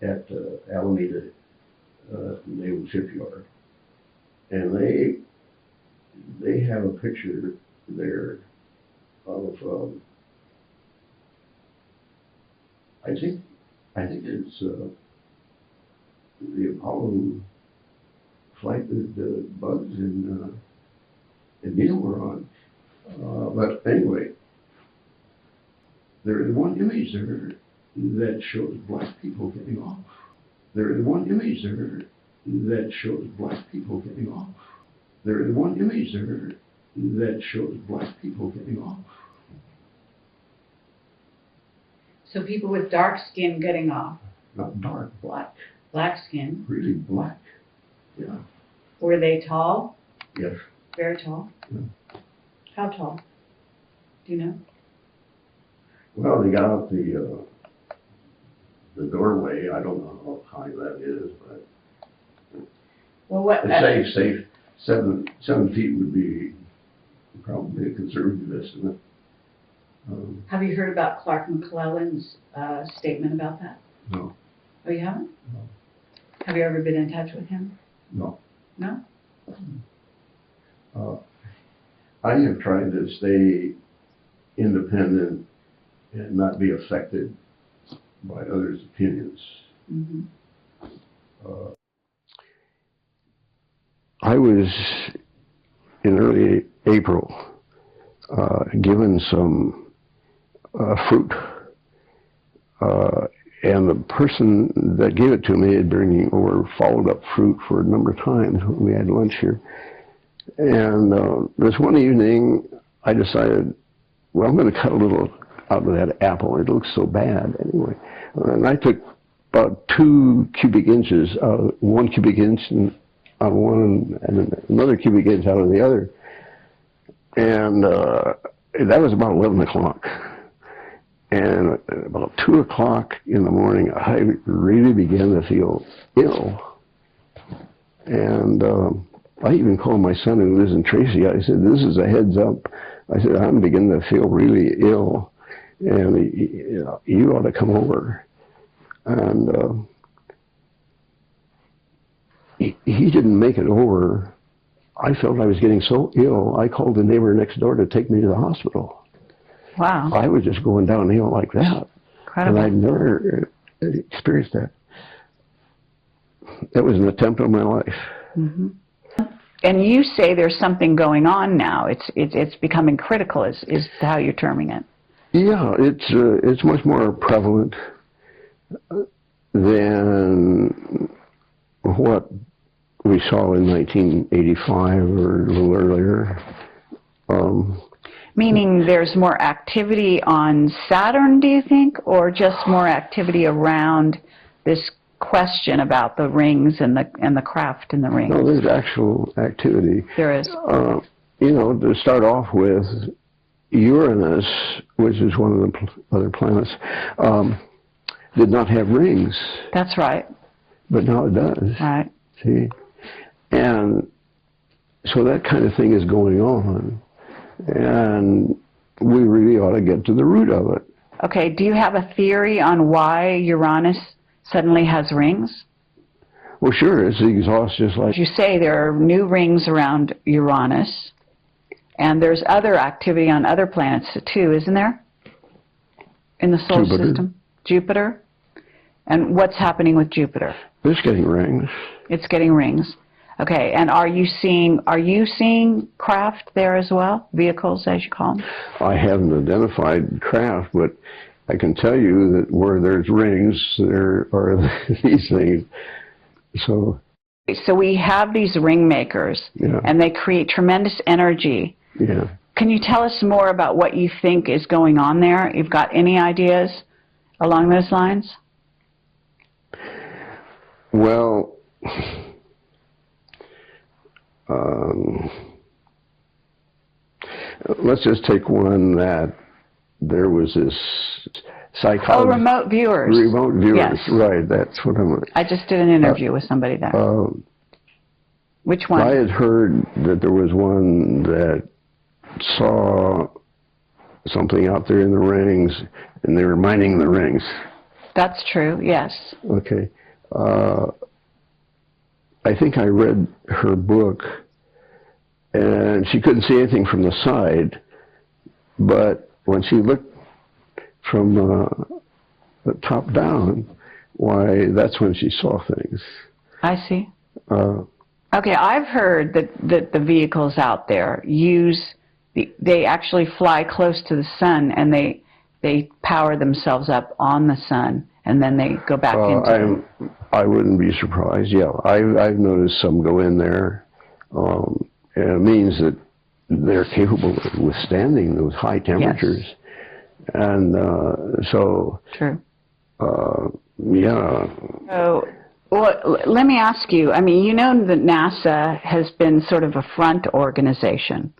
at Alameda Naval Shipyard, and they have a picture there of I think it's the Apollo flight that Buzz and Neil were on. But anyway, there is one image there that shows black people getting off. There is one image there that shows black people getting off. There is one image there that shows black people getting off. So people with dark skin getting off. Not dark, black. Black skin. Really black. Yeah. Were they tall? Yes. Very tall? Yeah. How tall? Do you know? Well, they got out the the doorway. I don't know how high that is, but Well, what? safe. 7 feet would be probably a conservative estimate. Have you heard about Clark McClellan's statement about that? No, Oh, you haven't? No. Have you ever been in touch with him? no. No? I have tried to stay independent and not be affected by others' opinions. Mm-hmm. I was in early April given some fruit, and the person that gave it to me had bringing over followed up fruit for a number of times when we had lunch here. And this one evening, I decided, well, I'm going to cut a little out of that apple. It looks so bad anyway. And I took about 2 cubic inches, 1 cubic inch on one and another cubic inch out of the other. And that was about 11 o'clock. And about 2 o'clock in the morning, I really began to feel ill. And I even called my son who lives in Tracy. I said, this is a heads up. I said, I'm beginning to feel really ill, and you ought to come over. And he didn't make it over. I felt I was getting so ill, I called the neighbor next door to take me to the hospital. Wow. I was just going downhill like that. Incredible. And I'd never experienced that. That was an attempt on my life. Mm-hmm. And you say there's something going on now. It's becoming critical, is how you're terming it. Yeah, it's much more prevalent than what we saw in 1985 or a little earlier. Meaning there's more activity on Saturn, do you think, or just more activity around this question about the rings and the craft in the rings? No, there's actual activity. There is. You know, to start off with, Uranus, which is one of the other planets, did not have rings. That's right. But now it does. Right. See? And so that kind of thing is going on. And we really ought to get to the root of it. Okay, do you have a theory on why Uranus suddenly has rings? Well, sure, it's the exhaust just like... You say there are new rings around Uranus, and there's other activity on other planets too, isn't there? In the solar system? Jupiter? And what's happening with Jupiter? It's getting rings. It's getting rings. Okay, and are you seeing craft there as well? Vehicles, as you call them? I haven't identified craft, but I can tell you that where there's rings, there are these things. So we have these ring makers, yeah, and they create tremendous energy. Yeah. Can you tell us more about what you think is going on there? You've got any ideas along those lines? Well, let's just take one that there was this psychology. Oh, remote viewers. Remote viewers, yes. Right, that's what I'm... I just did an interview with somebody there. Which one? I had heard that there was one that saw something out there in the rings, and they were mining the rings. That's true, yes. Okay. I think I read her book, and she couldn't see anything from the side, but when she looked from the top down, why, that's when she saw things. I see. Okay, I've heard that the vehicles out there they actually fly close to the sun, and they power themselves up on the sun, and then they go back into I wouldn't be surprised. Yeah, I've noticed some go in there. And it means that they're capable of withstanding those high temperatures. Yes. And so... True. Yeah. So, well, let me ask you, I mean, you know that NASA has been sort of a front organization.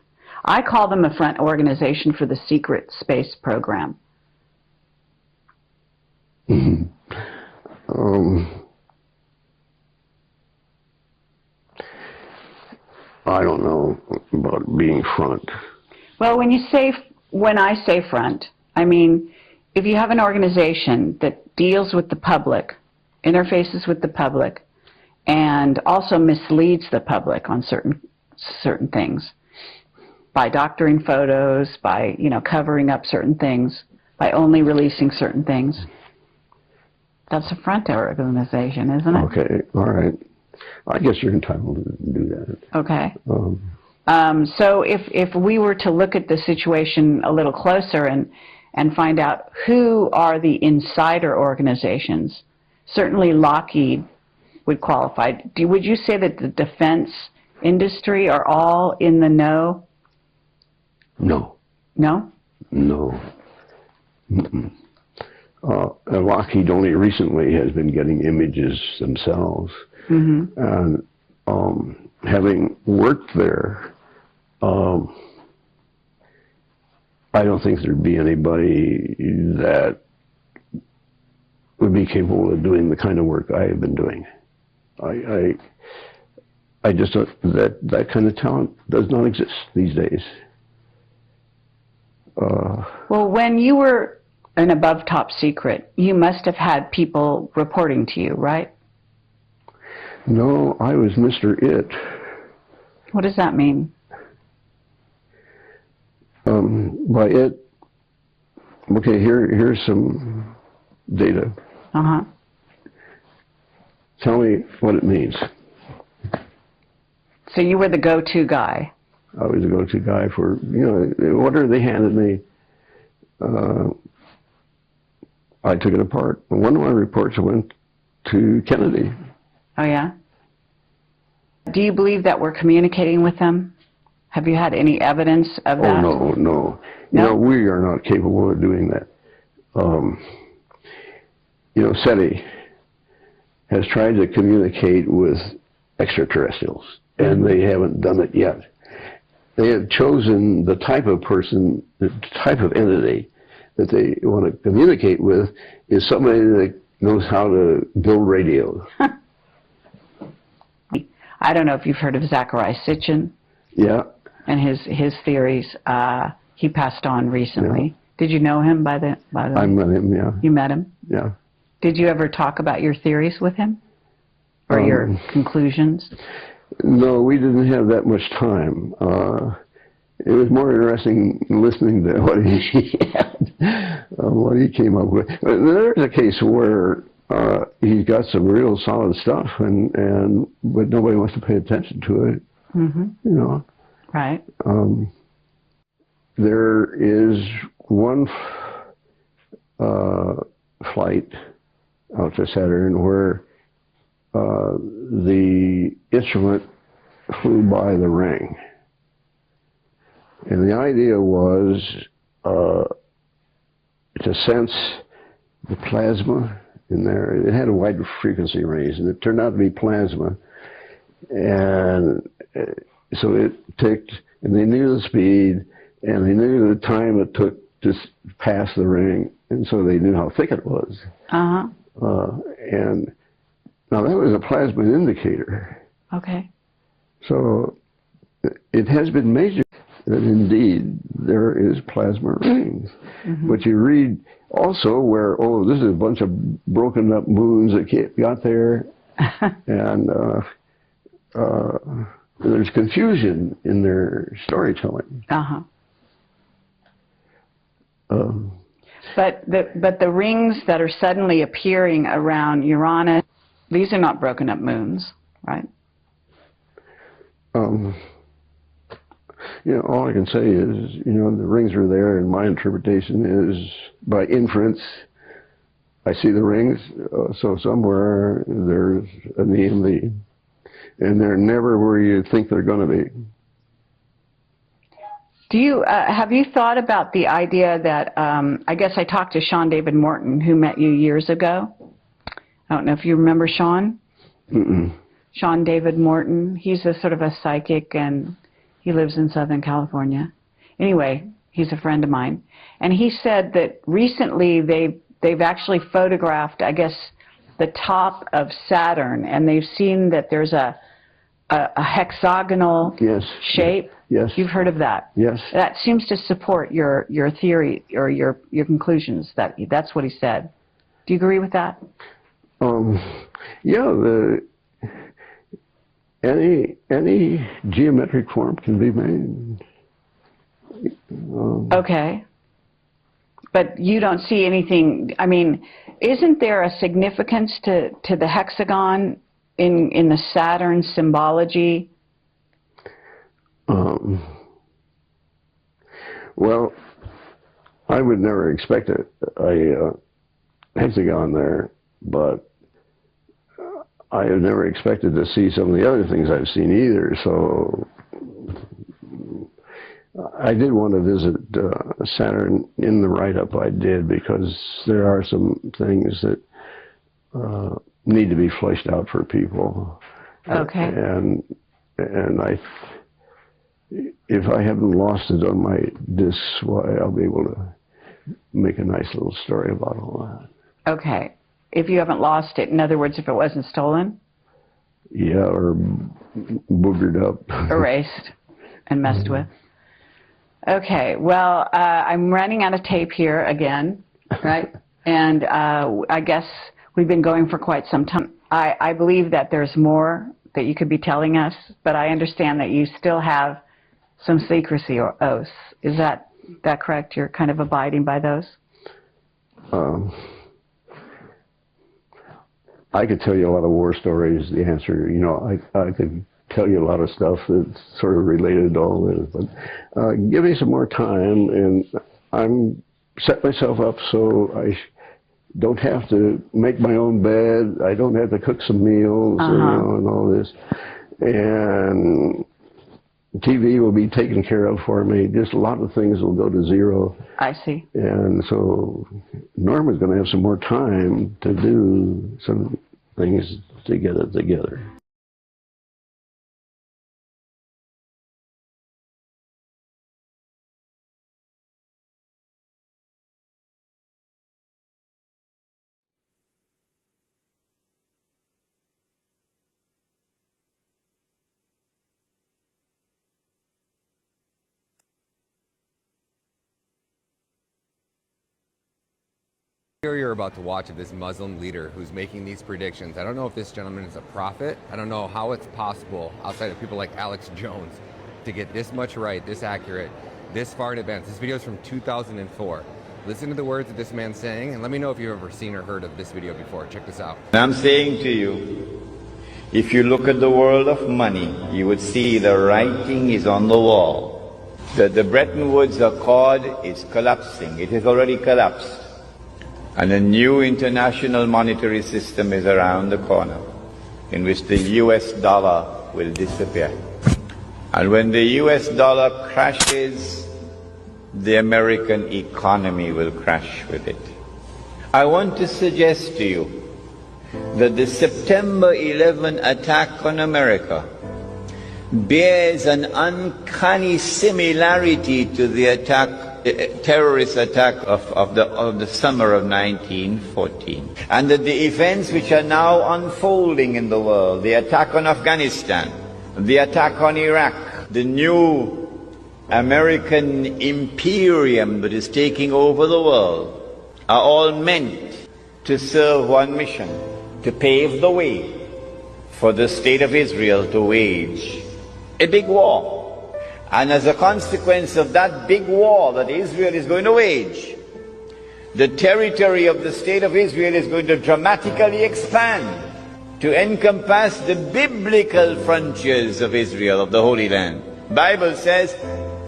I call them a front organization for the secret space program. I don't know about being front. Well, when I say front, I mean, if you have an organization that deals with the public, interfaces with the public, and also misleads the public on certain things by doctoring photos, by, covering up certain things, by only releasing certain things, that's a front organization, isn't it? Okay, all right. I guess you're entitled to do that. Okay. So if we were to look at the situation a little closer and find out who are the insider organizations, certainly Lockheed would qualify. Would you say that the defense industry are all in the know? No. No? No. Mm-mm. Lockheed only recently has been getting images themselves. Mm-hmm. And having worked there, I don't think there'd be anybody that would be capable of doing the kind of work I have been doing. I just don't, that kind of talent does not exist these days. Well, when you were an above top secret, you must have had people reporting to you, right? No, I was Mr. It. What does that mean? By it, okay, here's some data. Uh-huh. Tell me what it means. So you were the go-to guy. I was the go-to guy for, whatever they handed me, I took it apart. One of my reports went to Kennedy. Oh, yeah? Do you believe that we're communicating with them? Have you had any evidence of that? Oh, no. No? We are not capable of doing that. SETI has tried to communicate with extraterrestrials, and they haven't done it yet. They have chosen the type of person, the type of entity that they want to communicate with is somebody that knows how to build radios. I don't know if you've heard of Zecharia Sitchin. Yeah. And his theories. He passed on recently. Yeah. Did you know him by the I met him, yeah. You met him? Yeah. Did you ever talk about your theories with him? Or your conclusions? No, we didn't have that much time. It was more interesting listening to what he had, what he came up with. But there's a case where he's got some real solid stuff, but nobody wants to pay attention to it. Mm-hmm. Right. There is one flight out to Saturn where the instrument flew by the ring. And the idea was to sense the plasma in there. It had a wide frequency range, and it turned out to be plasma. And so it ticked, and they knew the speed, and they knew the time it took to pass the ring, and so they knew how thick it was. Uh-huh. And now that was a plasma indicator. Okay. So it has been measured that indeed there is plasma rings. Mm-hmm. But you read also where, this is a bunch of broken up moons that got there, and there's confusion in their storytelling. Uh-huh. But the rings that are suddenly appearing around Uranus, these are not broken up moons, right? All I can say is, the rings are there, and my interpretation is by inference. I see the rings, so somewhere there's an EMV, and they're never where you think they're going to be. Do you have you thought about the idea that I guess I talked to Sean David Morton, who met you years ago. I don't know if you remember Sean. Mm-mm. Sean David Morton. He's a sort of a psychic, and he lives in Southern California. Anyway, he's a friend of mine, and he said that recently they've actually photographed, I guess, the top of Saturn, and they've seen that there's a hexagonal Yes. shape. Yes. You've heard of that? Yes. That seems to support your theory or your conclusions. That's what he said. Do you agree with that? Yeah. Any geometric form can be made. Okay. But you don't see anything, I mean, isn't there a significance to the hexagon in the Saturn symbology? Well, I would never expect a hexagon there, but I have never expected to see some of the other things I've seen either, so I did want to visit Saturn in the write-up I did, because there are some things that need to be fleshed out for people. Okay. And if I haven't lost it on my discs, why, I'll be able to make a nice little story about all that. Okay. If you haven't lost it, in other words, if it wasn't stolen? Yeah, or boogered up. Erased and messed with. Okay, well, I'm running out of tape here again, right? And I guess we've been going for quite some time. I believe that there's more that you could be telling us, but I understand that you still have some secrecy or oaths. Is that correct? You're kind of abiding by those? I could tell you a lot of war stories. The answer, you know, I could tell you a lot of stuff that's sort of related to all this, but give me some more time, and I'm set myself up so I don't have to make my own bed. I don't have to cook some meals, you know, and all this. And TV will be taken care of for me. Just a lot of things will go to zero. I see. And so Norma's going to have some more time to do some things to get it together. You're about to watch of this Muslim leader who's making these predictions. I don't know if this gentleman is a prophet. I don't know how it's possible outside of people like Alex Jones to get this much right, this accurate, this far in advance. This video is from 2004. Listen to the words that this man's saying and let me know if you've ever seen or heard of this video before. Check this out. I'm saying to you, if you look at the world of money, you would see the writing is on the wall. The Bretton Woods Accord is collapsing. It has already collapsed. And a new international monetary system is around the corner, in which the US dollar will disappear. And when the US dollar crashes, the American economy will crash with it. I want to suggest to you that the September 11 attack on America bears an uncanny similarity to the terrorist attack of the summer of 1914. And that the events which are now unfolding in the world, the attack on Afghanistan, the attack on Iraq, the new American imperium that is taking over the world, are all meant to serve one mission, to pave the way for the state of Israel to wage a big war. And as a consequence of that big war that Israel is going to wage, the territory of the state of Israel is going to dramatically expand to encompass the biblical frontiers of Israel, of the Holy Land. Bible says,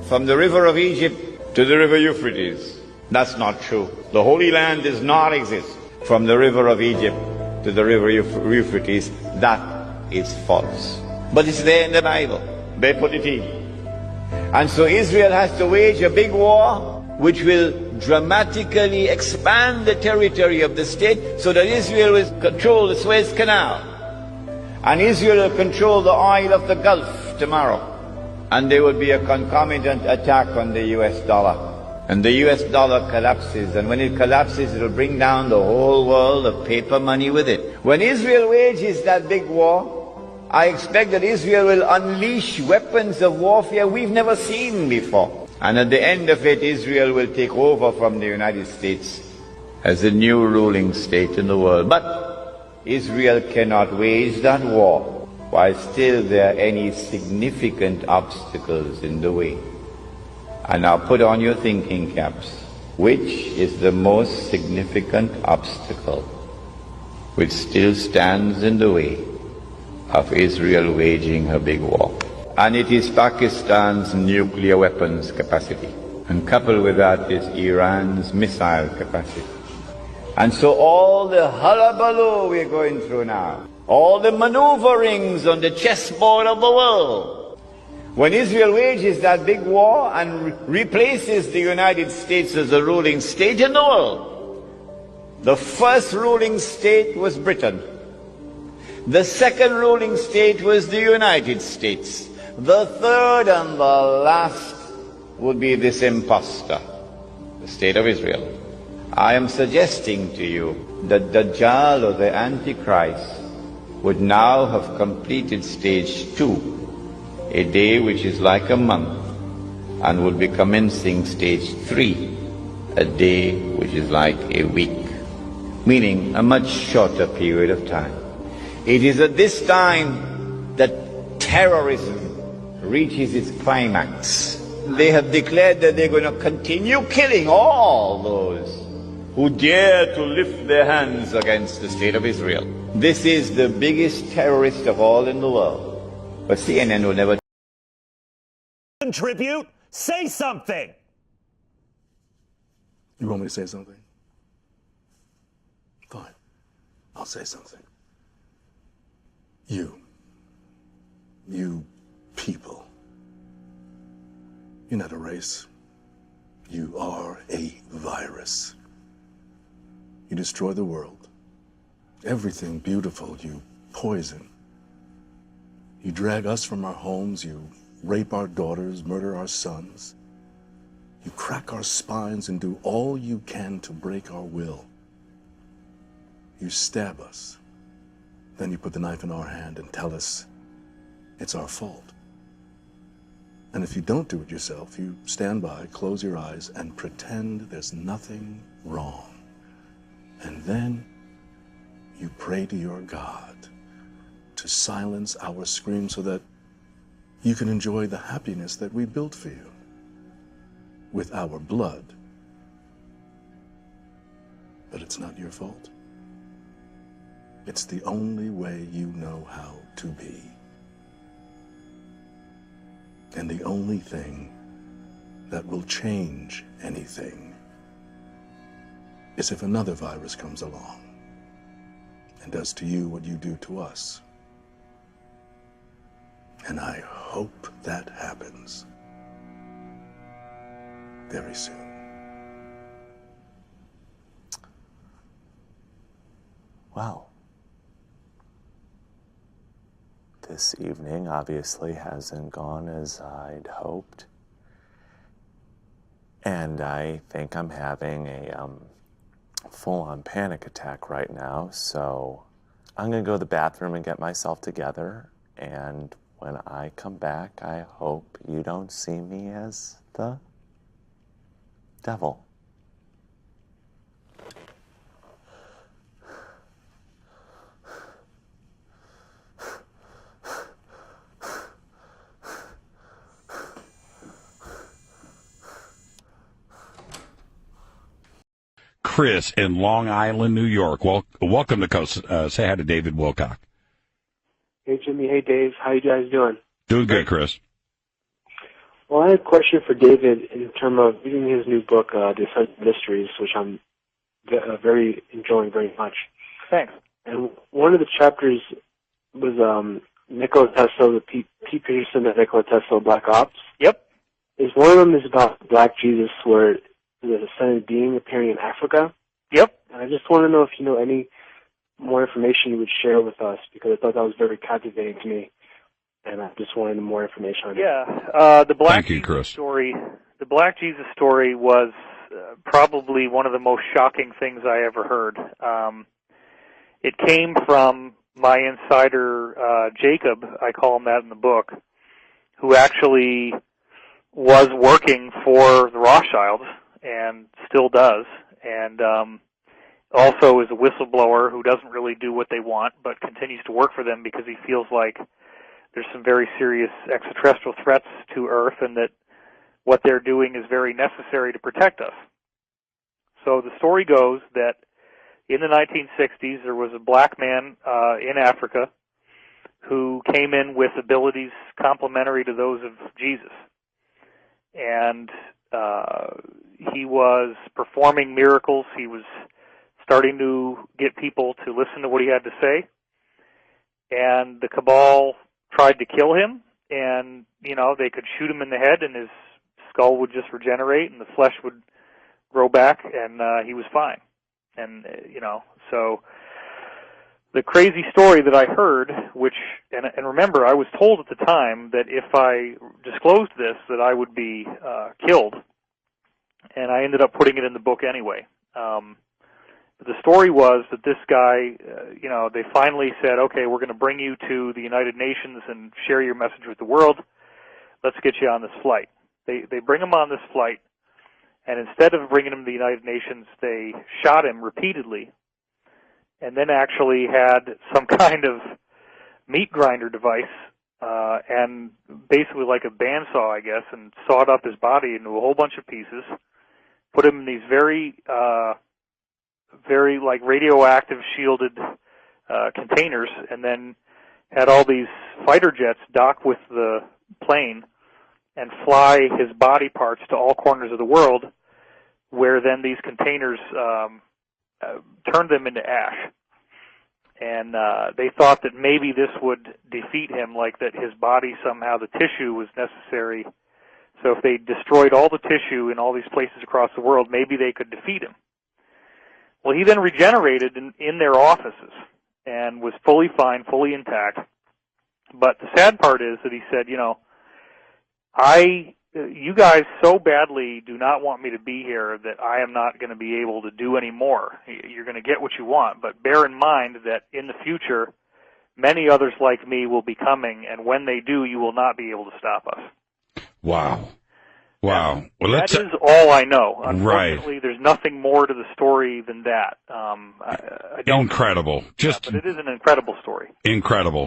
from the river of Egypt to the river Euphrates. That's not true. The Holy Land does not exist from the river of Egypt to the river Euphrates. That is false. But it's there in the Bible. They put it in. And so Israel has to wage a big war which will dramatically expand the territory of the state so that Israel will control the Suez Canal. And Israel will control the oil of the Gulf tomorrow. And there will be a concomitant attack on the US dollar. and the US dollar collapses, and when it collapses, it'll bring down the whole world of paper money with it. When Israel wages that big war, I expect that Israel will unleash weapons of warfare we've never seen before. And at the end of it, Israel will take over from the United States as the new ruling state in the world. But Israel cannot wage that war while still there are any significant obstacles in the way. And now put on your thinking caps. Which is the most significant obstacle which still stands in the way of Israel waging her big war? And it is Pakistan's nuclear weapons capacity. And coupled with that is Iran's missile capacity. And so all the hullabaloo we're going through now, all the maneuverings on the chessboard of the world, when Israel wages that big war and replaces the United States as the ruling state in the world, the first ruling state was Britain. The second ruling state was the United States. The third and the last would be this imposter, the state of Israel. I am suggesting to you that Dajjal, or the Antichrist, would now have completed stage 2, a day which is like a month, and would be commencing stage 3, a day which is like a week, meaning a much shorter period of time. It is at this time that terrorism reaches its climax. They have declared that they're going to continue killing all those who dare to lift their hands against the state of Israel. This is the biggest terrorist of all in the world. But CNN will never contribute. Say something. You want me to say something? Fine. I'll say something. You people. You're not a race. You are a virus. You destroy the world. Everything beautiful you poison. You drag us from our homes. You rape our daughters, murder our sons. You crack our spines and do all you can to break our will. You stab us. Then you put the knife in our hand and tell us it's our fault. And if you don't do it yourself, you stand by, close your eyes, and pretend there's nothing wrong. And then you pray to your God to silence our screams so that you can enjoy the happiness that we built for you with our blood. But it's not your fault. It's the only way you know how to be. And the only thing that will change anything is if another virus comes along and does to you what you do to us. And I hope that happens very soon. Wow. This evening obviously hasn't gone as I'd hoped. And I think I'm having a full-on panic attack right now, so I'm gonna go to the bathroom and get myself together, and when I come back, I hope you don't see me as the devil. Chris in Long Island, New York. Welcome to Coast. Say hi to David Wilcock. Hey, Jimmy. Hey, Dave. How you guys doing? Doing good, Chris. Well, I had a question for David in terms of reading his new book, The Ascent Mysteries, which I'm very enjoying very much. Thanks. And one of the chapters was Nikola Tesla, the Pete Peterson and Nikola Tesla Black Ops. Yep. One of them is about Black Jesus, where there's a ascended being appearing in Africa. Yep. And I just want to know if you know any more information you would share with us, because I thought that was very captivating to me, and I just wanted more information on it. Yeah. The Black Thank you, Jesus Chris. story the Black Jesus story was probably one of the most shocking things I ever heard. It came from my insider, Jacob, I call him that in the book, who actually was working for the Rothschilds and still does, and also is a whistleblower who doesn't really do what they want but continues to work for them because he feels like there's some very serious extraterrestrial threats to Earth and that what they're doing is very necessary to protect us. So the story goes that in the 1960s there was a black man in Africa who came in with abilities complementary to those of Jesus. And he was performing miracles. He was starting to get people to listen to what he had to say. And the cabal tried to kill him, and, you know, they could shoot him in the head and his skull would just regenerate and the flesh would grow back, and he was fine. And, you know, so the crazy story that I heard, which, and remember, I was told at the time that if I disclosed this, that I would be killed, and I ended up putting it in the book anyway. The story was that this guy, you know, they finally said, okay, we're going to bring you to the United Nations and share your message with the world. Let's get you on this flight. They bring him on this flight, and instead of bringing him to the United Nations, they shot him repeatedly and then actually had some kind of meat grinder device and basically like a bandsaw, I guess, and sawed up his body into a whole bunch of pieces, put him in these very like radioactive shielded containers, and then had all these fighter jets dock with the plane and fly his body parts to all corners of the world, where then these containers turned them into ash. And they thought that maybe this would defeat him, like that his body somehow, the tissue was necessary. So if they destroyed all the tissue in all these places across the world, maybe they could defeat him. Well, he then regenerated in their offices and was fully fine, fully intact. But the sad part is that he said, you know, you guys so badly do not want me to be here that I am not going to be able to do any more. You're going to get what you want, but bear in mind that in the future, many others like me will be coming, and when they do, you will not be able to stop us. Wow. Wow. Well, that is all I know. right. Unfortunately, there's nothing more to the story than that. I don't, incredible. But it is an incredible story. Incredible.